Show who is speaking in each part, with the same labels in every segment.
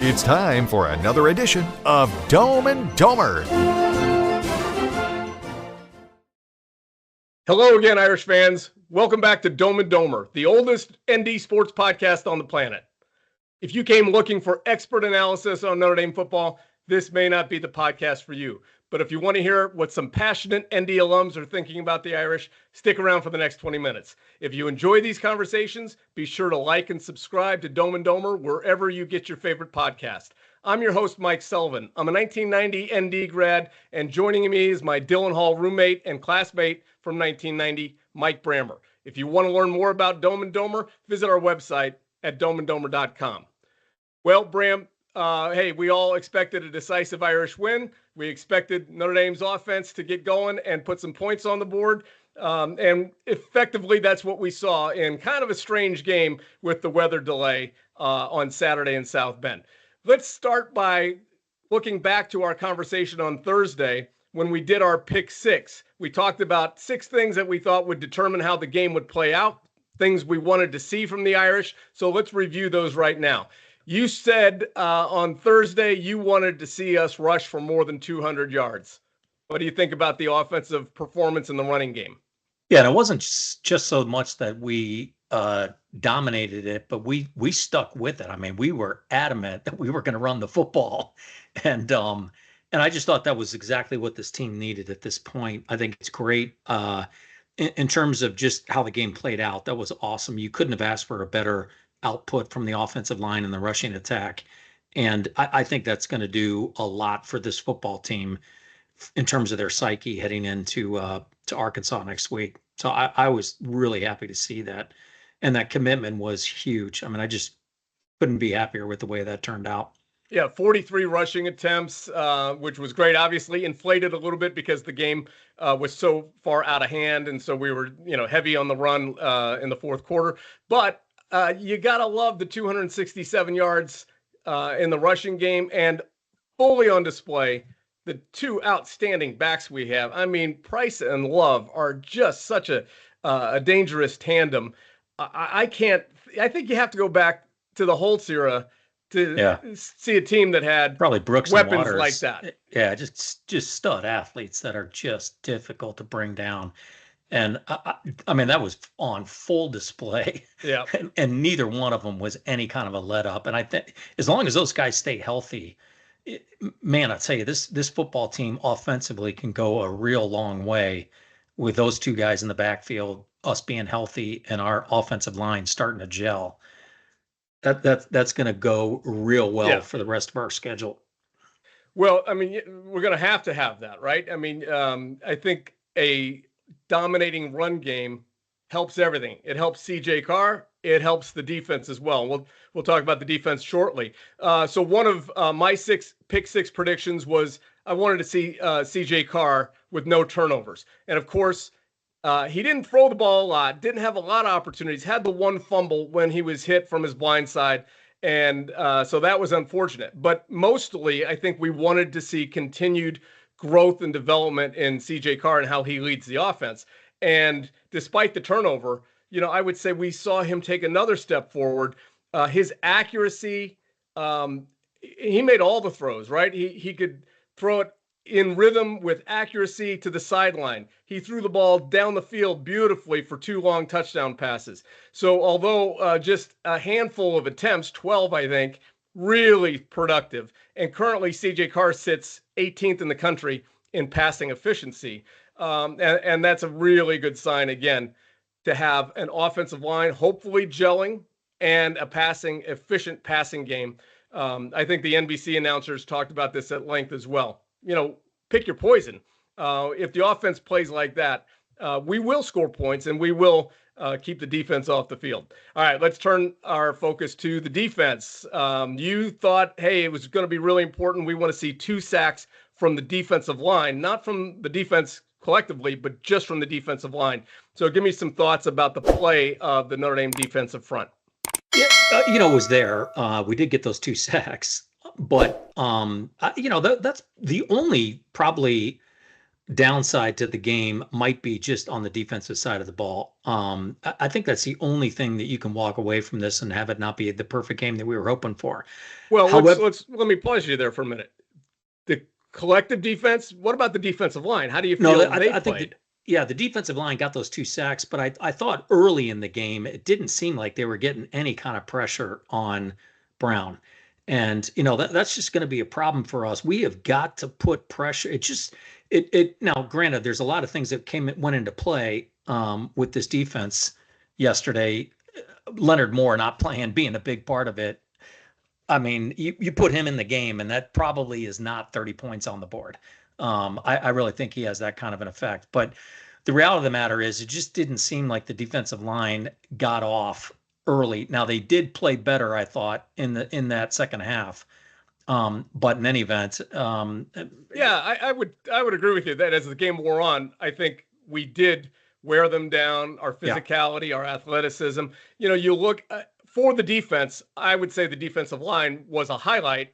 Speaker 1: It's time for another edition of Dome and Domer.
Speaker 2: Hello again, Irish fans. Welcome back to Dome and Domer, the oldest ND sports podcast on the planet. If you came looking for expert analysis on Notre Dame football, this may not be the podcast for you. But if you want to hear what some passionate ND alums are thinking about the Irish, stick around for the next 20 minutes. If you enjoy these conversations, be sure to like and subscribe to Dome and Domer wherever you get your favorite podcast. I'm your host, Mike Sullivan. I'm a 1990 ND grad, and joining me is my Dillon Hall roommate and classmate from 1990, Mike Brammer. If you want to learn more about Dome and Domer, visit our website at domeanddomer.com. Well, Bram, hey, we all expected a decisive Irish win. We expected Notre Dame's offense to get going and put some points on the board. And effectively, that's what we saw in kind of a strange game with the weather delay on Saturday in South Bend. Let's start by looking back to our conversation on Thursday when we did our pick six. We talked about 6 things that we thought would determine how the game would play out, things we wanted to see from the Irish. So let's review those right now. You said on Thursday you wanted to see us rush for more than 200 yards. What do you think about the offensive performance in the running game?
Speaker 3: Yeah, and it wasn't just so much that we dominated it, but we stuck with it. I mean, we were adamant that we were going to run the football, and I just thought that was exactly what this team needed at this point. I think it's great in terms of just how the game played out. That was awesome. You couldn't have asked for a better output from the offensive line and the rushing attack. And I think that's going to do a lot for this football team in terms of their psyche heading into to Arkansas next week. So I was really happy to see that. And that commitment was huge. I mean, I just couldn't be happier with the way that turned out.
Speaker 2: Yeah, 43 rushing attempts, which was great. Obviously inflated a little bit because the game was so far out of hand. And so we were, heavy on the run in the fourth quarter. But you got to love the 267 yards in the rushing game, and fully on display, the 2 outstanding backs we have. I mean, Price and Love are just such a dangerous tandem. I think you have to go back to the Holtz era to see a team that had
Speaker 3: probably Brooks
Speaker 2: weapons
Speaker 3: and Waters
Speaker 2: like that.
Speaker 3: Yeah, just stud athletes that are just difficult to bring down. And I mean, that was on full display.
Speaker 2: Yeah.
Speaker 3: And neither one of them was any kind of a let up. And I think as long as those guys stay healthy, man, I tell you, this football team offensively can go a real long way with those 2 guys in the backfield, us being healthy and our offensive line starting to gel. That's going to go real well for the rest of our schedule.
Speaker 2: Well, I mean, we're going to have that, right? I mean, I think a dominating run game helps everything. It helps CJ Carr. It helps the defense as well. We'll talk about the defense shortly. So one of my pick six predictions was I wanted to see CJ Carr with no turnovers. And of course, he didn't throw the ball a lot, didn't have a lot of opportunities, had the 1 fumble when he was hit from his blind side. And so that was unfortunate. But mostly, I think we wanted to see continued growth and development in CJ Carr and how he leads the offense. And despite the turnover, I would say we saw him take another step forward. His accuracy, he made all the throws, right? He could throw it in rhythm with accuracy to the sideline. He threw the ball down the field beautifully for 2 long touchdown passes. So although just a handful of attempts, 12, I think, really productive. And currently CJ Carr sits 18th in the country in passing efficiency. And that's a really good sign, again, to have an offensive line hopefully gelling and a efficient passing game. I think the NBC announcers talked about this at length as well. Pick your poison. If the offense plays like that, we will score points and we will keep the defense off the field. All right, let's turn our focus to the defense. You thought, hey, it was going to be really important. We want to see 2 sacks from the defensive line, not from the defense collectively, but just from the defensive line. So give me some thoughts about the play of the Notre Dame defensive front.
Speaker 3: Yeah, it was there. We did get those 2 sacks, but that's the only probably downside to the game might be just on the defensive side of the ball. I think that's the only thing that you can walk away from this and have it not be the perfect game that we were hoping for.
Speaker 2: Well,
Speaker 3: However,
Speaker 2: let me pause you there for a minute. The collective defense. What about the defensive line? How do you
Speaker 3: no,
Speaker 2: feel they
Speaker 3: I think
Speaker 2: played?
Speaker 3: yeah, the defensive line got those 2 sacks, but I thought early in the game it didn't seem like they were getting any kind of pressure on Brown. And that's just going to be a problem for us. We have got to put pressure. It now granted there's a lot of things that went into play with this defense yesterday. Leonard Moore not playing being a big part of it. I mean, you put him in the game, and that probably is not 30 points on the board. I really think he has that kind of an effect. But the reality of the matter is, it just didn't seem like the defensive line got off early. Now they did play better, I thought, in that second half. But in any event,
Speaker 2: yeah, I would agree with you that as the game wore on, I think we did wear them down. Our physicality, our athleticism. You look for the defense. I would say the defensive line was a highlight,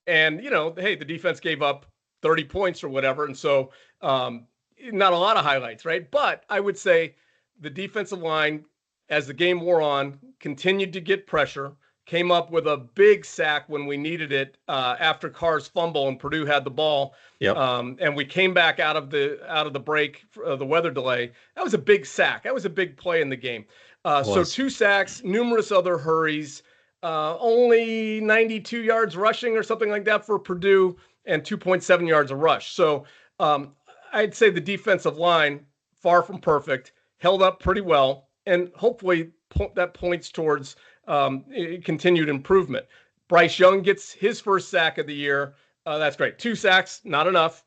Speaker 2: and hey, the defense gave up 30 points or whatever, and so not a lot of highlights, right? But I would say the defensive line, as the game wore on, continued to get pressure. Came up with a big sack when we needed it after Carr's fumble and Purdue had the ball.
Speaker 3: Yep.
Speaker 2: And we came back out of the break, the weather delay. That was a big sack. That was a big play in the game. So 2 sacks, numerous other hurries, only 92 yards rushing or something like that for Purdue, and 2.7 yards a rush. So I'd say the defensive line, far from perfect, held up pretty well, and hopefully that points towards continued improvement. Bryce Young gets his first sack of the year. That's great. 2 sacks, not enough.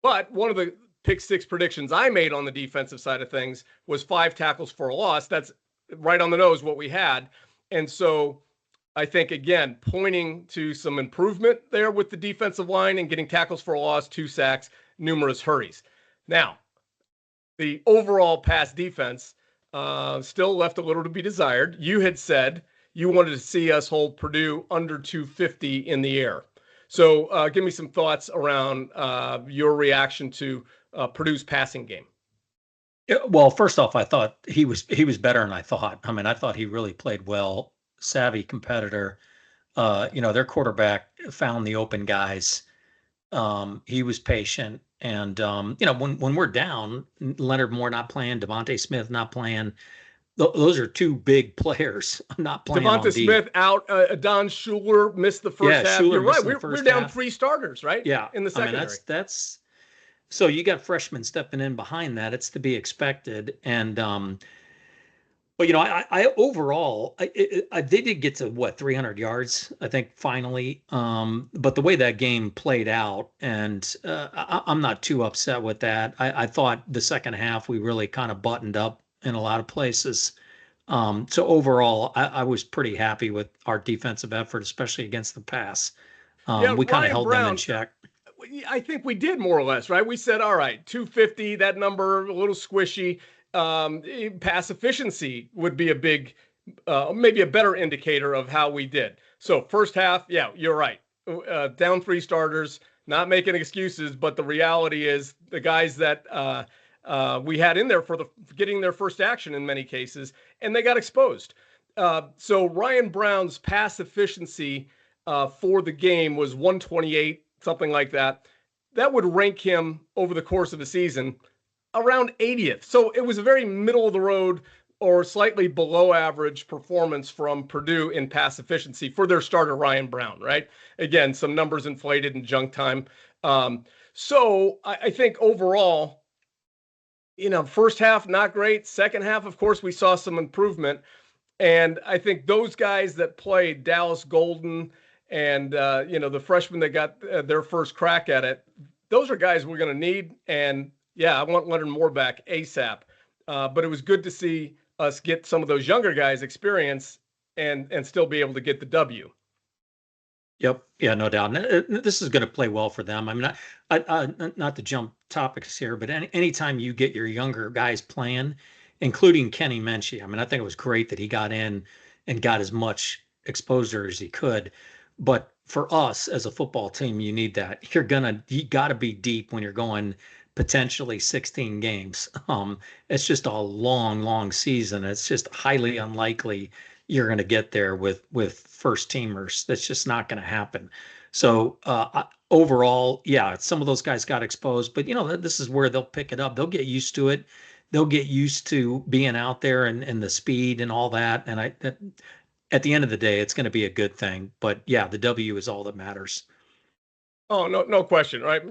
Speaker 2: But one of the pick six predictions I made on the defensive side of things was 5 tackles for a loss. That's right on the nose what we had. And so I think, again, pointing to some improvement there with the defensive line and getting tackles for a loss, 2 sacks, numerous hurries. Now, the overall pass defense still left a little to be desired. You had said you wanted to see us hold Purdue under 250 in the air. So give me some thoughts around your reaction to Purdue's passing game.
Speaker 3: Well, first off, I thought he was better than I thought. I mean, I thought he really played well. Savvy competitor. Their quarterback found the open guys. He was patient. And, when we're down, Leonard Moore not playing, Devontae Smith not playing, those are 2 big players not playing.
Speaker 2: Devontae Smith out. Don Schuler missed the first half.
Speaker 3: Schuler,
Speaker 2: you're right. We're down 3 starters, right?
Speaker 3: Yeah.
Speaker 2: In the secondary.
Speaker 3: I mean, that's so you got freshmen stepping in behind that. It's to be expected. And, but I overall, they did get to 300 yards, I think, finally. But the way that game played out, and I'm not too upset with that. I thought the second half we really kind of buttoned up in a lot of places. So overall, I was pretty happy with our defensive effort, especially against the pass. We kind of held them in check.
Speaker 2: I think we did more or less, right? We said, all right, 250, that number, a little squishy. Pass efficiency would be a big, maybe a better indicator of how we did. So first half, yeah, you're right. Down 3 starters, not making excuses, but the reality is the guys that we had in there for getting their first action in many cases, and they got exposed. So Ryan Brown's pass efficiency for the game was 128, something like that. That would rank him over the course of the season around 80th. So it was a very middle of the road or slightly below average performance from Purdue in pass efficiency for their starter, Ryan Brown, right? Again, some numbers inflated in junk time. So I think overall, first half, not great. Second half, of course, we saw some improvement. And I think those guys that played, Dallas Golden and, the freshmen that got their first crack at it, those are guys we're going to need. And yeah, I want Leonard Moore back ASAP. But it was good to see us get some of those younger guys experience and still be able to get the W.
Speaker 3: Yep. Yeah, no doubt. This is going to play well for them. I mean, I not to jump topics here, but anytime you get your younger guys playing, including Kenny Menchie, I mean, I think it was great that he got in and got as much exposure as he could. But for us as a football team, you need that. You got to be deep when you're going potentially 16 games. It's just a long, long season. It's just highly unlikely you're going to get there with first teamers. That's just not going to happen. So overall, yeah, some of those guys got exposed, but this is where they'll pick it up. They'll get used to it. They'll get used to being out there and the speed and all that. And at the end of the day, it's going to be a good thing. But yeah, the W is all that matters.
Speaker 2: Oh, no question, right?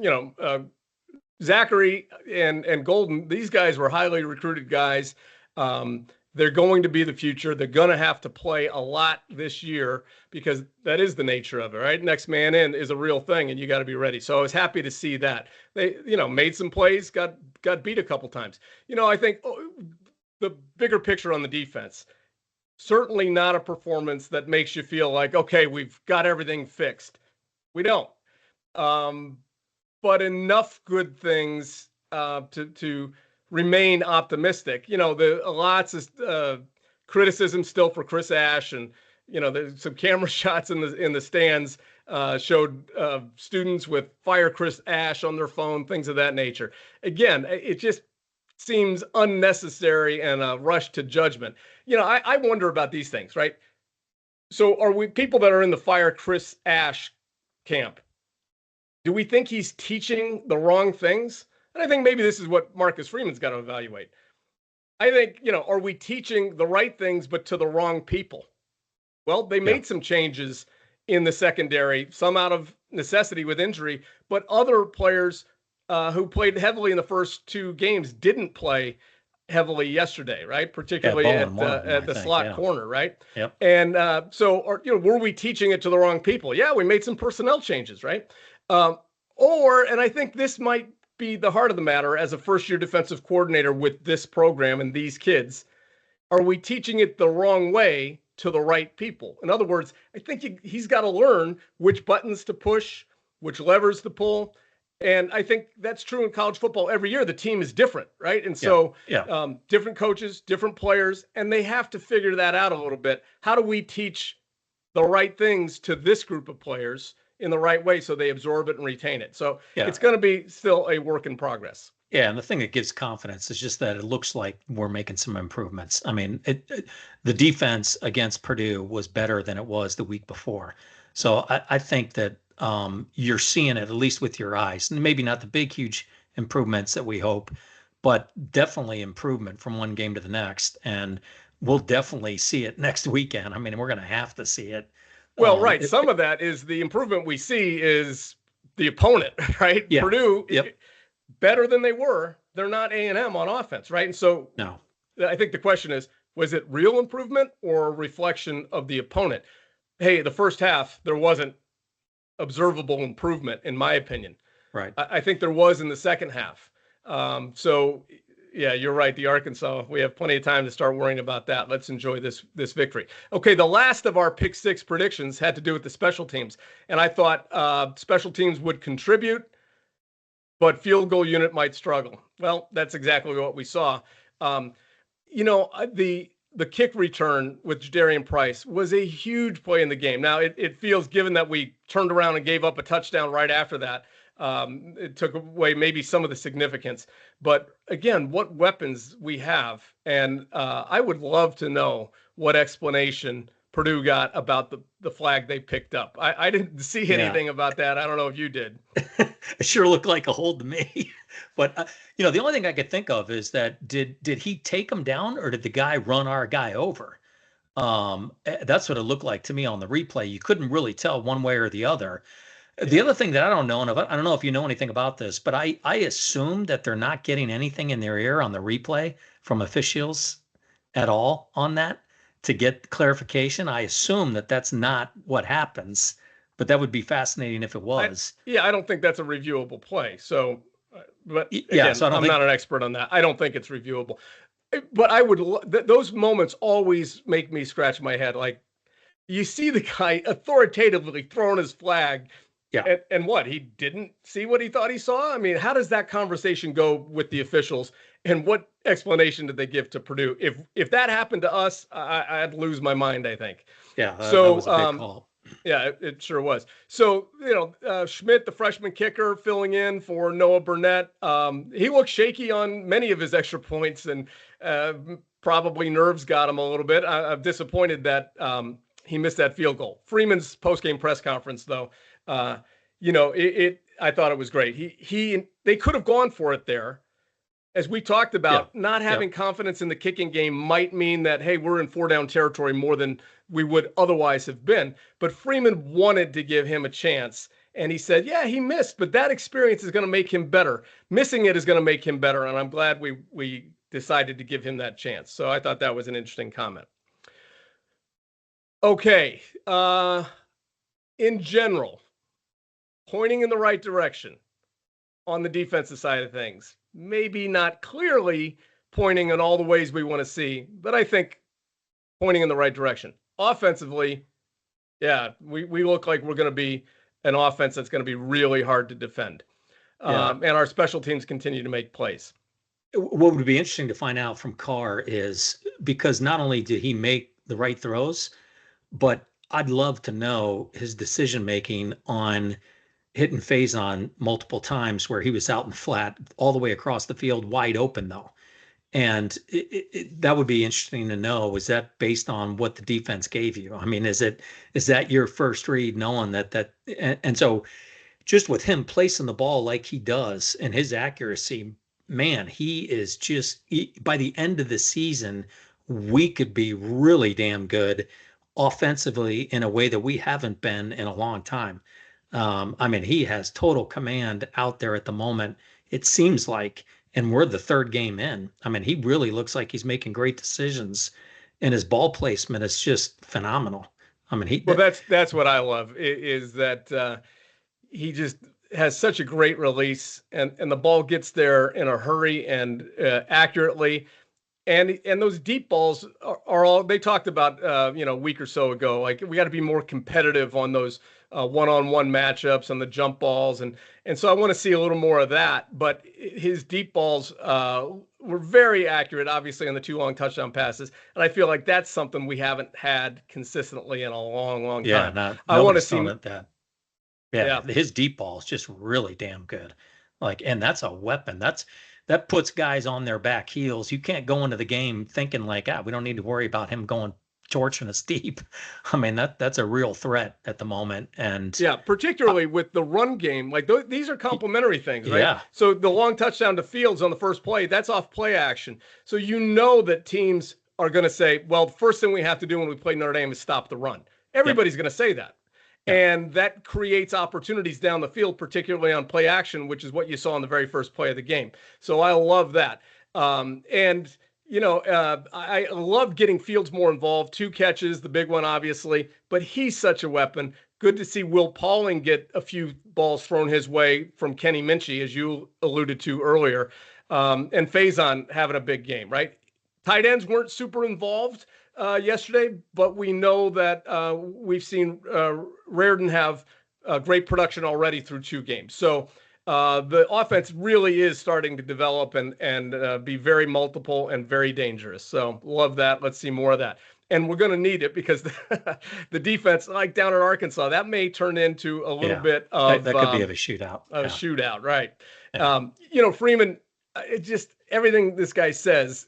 Speaker 2: Zachary and Golden, these guys were highly recruited guys. They're going to be the future. They're going to have to play a lot this year because that is the nature of it, right? Next man in is a real thing, and you got to be ready. So I was happy to see that they, made some plays, got beat a couple times. I think the bigger picture on the defense, certainly not a performance that makes you feel like, okay, we've got everything fixed. We don't. But enough good things to remain optimistic. Lots of criticism still for Chris Ash, and there's some camera shots in the stands showed students with "Fire Chris Ash" on their phone, things of that nature. Again, it just seems unnecessary and a rush to judgment. I wonder about these things, right? So, are we people that are in the "Fire Chris Ash" camp? Do we think he's teaching the wrong things? And I think maybe this is what Marcus Freeman's got to evaluate. I think, are we teaching the right things, but to the wrong people? Well, they made some changes in the secondary, some out of necessity with injury, but other players who played heavily in the first two games didn't play heavily yesterday, right? Particularly at the slot corner, right?
Speaker 3: Yep.
Speaker 2: And were we teaching it to the wrong people? Yeah, we made some personnel changes, right? And I think this might be the heart of the matter as a first-year defensive coordinator with this program and these kids. Are we teaching it the wrong way to the right people? In other words, I think he's got to learn which buttons to push, which levers to pull. And I think that's true in college football. Every year, the team is different, right? And so different coaches, different players, and they have to figure that out a little bit. How do we teach the right things to this group of players in the right way so they absorb it and retain it? So it's going to be still a work in progress.
Speaker 3: Yeah, and the thing that gives confidence is just that it looks like we're making some improvements. I mean, the defense against Purdue was better than it was the week before. So I think that you're seeing it, at least with your eyes, and maybe not the big, huge improvements that we hope, but definitely improvement from one game to the next. And we'll definitely see it next weekend. I mean, we're going to have to see it.
Speaker 2: Well, right. Some of that is the improvement we see is the opponent, right?
Speaker 3: Yeah.
Speaker 2: Purdue, better than they were. They're not A&M on offense, right? And so
Speaker 3: no,
Speaker 2: I think the question is, was it real improvement or a reflection of the opponent? Hey, the first half, there wasn't observable improvement, in my opinion.
Speaker 3: Right.
Speaker 2: I think there was in the second half. Yeah, you're right. The Arkansas, we have plenty of time to start worrying about that. Let's enjoy this victory. Okay, the last of our pick six predictions had to do with the special teams. And I thought special teams would contribute, but field goal unit might struggle. Well, that's exactly what we saw. The kick return with Jadarian Price was a huge play in the game. Now, it feels, given that we turned around and gave up a touchdown right after that, it took away maybe some of the significance. But again, what weapons we have. And I would love to know what explanation Purdue got about the flag they picked up. I didn't see anything about that. I don't know if you did.
Speaker 3: It sure looked like a hold to me. But, the only thing I could think of is that did he take him down, or did the guy run our guy over? That's what it looked like to me on the replay. You couldn't really tell one way or the other. The other thing that I don't know, and I don't know if you know anything about this, but I assume that they're not getting anything in their ear on the replay from officials at all on that to get clarification. I assume that that's not what happens, but that would be fascinating if it was.
Speaker 2: I don't think that's a reviewable play. So, but again, so I'm not an expert on that. I don't think it's reviewable. But I would, those moments always make me scratch my head. Like, you see the guy authoritatively throwing his flag.
Speaker 3: Yeah.
Speaker 2: And what, he didn't see what he thought he saw? I mean, how does that conversation go with the officials? And what explanation did they give to Purdue? If that happened to us, I'd lose my mind, I think.
Speaker 3: Yeah. So that was a big call.
Speaker 2: Yeah, it sure was. So, Schmidt, the freshman kicker, filling in for Noah Burnett. He looked shaky on many of his extra points, and probably nerves got him a little bit. I'm disappointed that he missed that field goal. Freeman's post-game press conference, though, I thought it was great. They could have gone for it there. As we talked about, not having confidence in the kicking game might mean that, hey, we're in 4-down territory more than we would otherwise have been. But Freeman wanted to give him a chance. And he said, yeah, he missed, but that experience is going to make him better. Missing it is going to make him better. And I'm glad we decided to give him that chance. So I thought that was an interesting comment. Okay. In general, pointing in the right direction on the defensive side of things. Maybe not clearly pointing in all the ways we want to see, but I think pointing in the right direction. Offensively, yeah, we look like we're going to be an offense that's going to be really hard to defend. And our special teams continue to make plays.
Speaker 3: What would be interesting to find out from Carr is, because not only did he make the right throws, but I'd love to know his decision-making on hitting Faison multiple times where he was out in flat all the way across the field, wide open though. And that would be interesting to know. Was that based on what the defense gave you? I mean, is that your first read, knowing that and so just with him placing the ball like he does and his accuracy, man, he is just, by the end of the season, we could be really damn good offensively in a way that we haven't been in a long time. I mean, he has total command out there at the moment, it seems like, and we're the third game in. I mean, he really looks like he's making great decisions, and his ball placement is just phenomenal. I mean,
Speaker 2: that's what I love, is that he just has such a great release, and the ball gets there in a hurry and accurately. And those deep balls are all, they talked about, a week or so ago, like we got to be more competitive on those one-on-one matchups and the jump balls. And so I want to see a little more of that, but his deep balls were very accurate, obviously, on the 2 long touchdown passes. And I feel like that's something we haven't had consistently in a long, long time.
Speaker 3: Yeah,
Speaker 2: I want to see
Speaker 3: that. Yeah, his deep ball is just really damn good. Like, and that's a weapon. That puts guys on their back heels. You can't go into the game thinking like, we don't need to worry about him going torching us deep. I mean, that's a real threat at the moment. And
Speaker 2: yeah, particularly with the run game, like these are complementary things, right?
Speaker 3: Yeah.
Speaker 2: So the long touchdown to Fields on the first play, that's off play action. So you know that teams are going to say, well, the first thing we have to do when we play Notre Dame is stop the run. Everybody's going to say that. And that creates opportunities down the field, particularly on play action, which is what you saw in the very first play of the game. So I love that. I love getting Fields more involved. 2 catches, the big one, obviously, but he's such a weapon. Good to see Will Pauling get a few balls thrown his way from Kenny Minchie, as you alluded to earlier. And Faison having a big game, right? Tight ends weren't super involved yesterday, but we know that we've seen Reardon have great production already through 2 games. So the offense really is starting to develop and be very multiple and very dangerous. So love that. Let's see more of that. And we're going to need it, because the defense, like down in Arkansas, that may turn into a little bit of
Speaker 3: that could be of a shootout.
Speaker 2: A shootout, right? Yeah. Freeman, it just, everything this guy says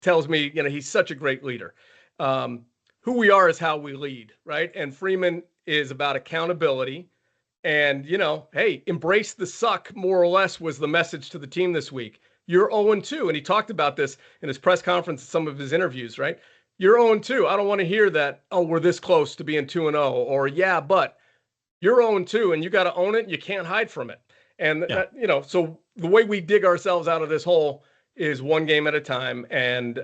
Speaker 2: tells me, he's such a great leader. Who we are is how we lead, right? And Freeman is about accountability. And, hey, embrace the suck, more or less, was the message to the team this week. You're 0-2. And he talked about this in his press conference, some of his interviews, right? You're 0-2. I don't want to hear that, we're this close to being 2-0, or yeah, but you're 0-2 and you got to own it. And you can't hide from it. And, so the way we dig ourselves out of this hole is 1 game at a time. And,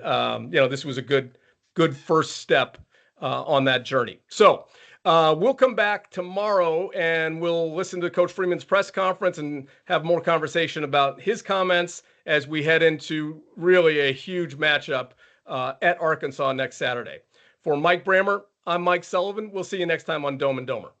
Speaker 2: this was a good first step on that journey. So we'll come back tomorrow and we'll listen to Coach Freeman's press conference and have more conversation about his comments as we head into really a huge matchup at Arkansas next Saturday. For Mike Brammer, I'm Mike Sullivan. We'll see you next time on Dome and Domer.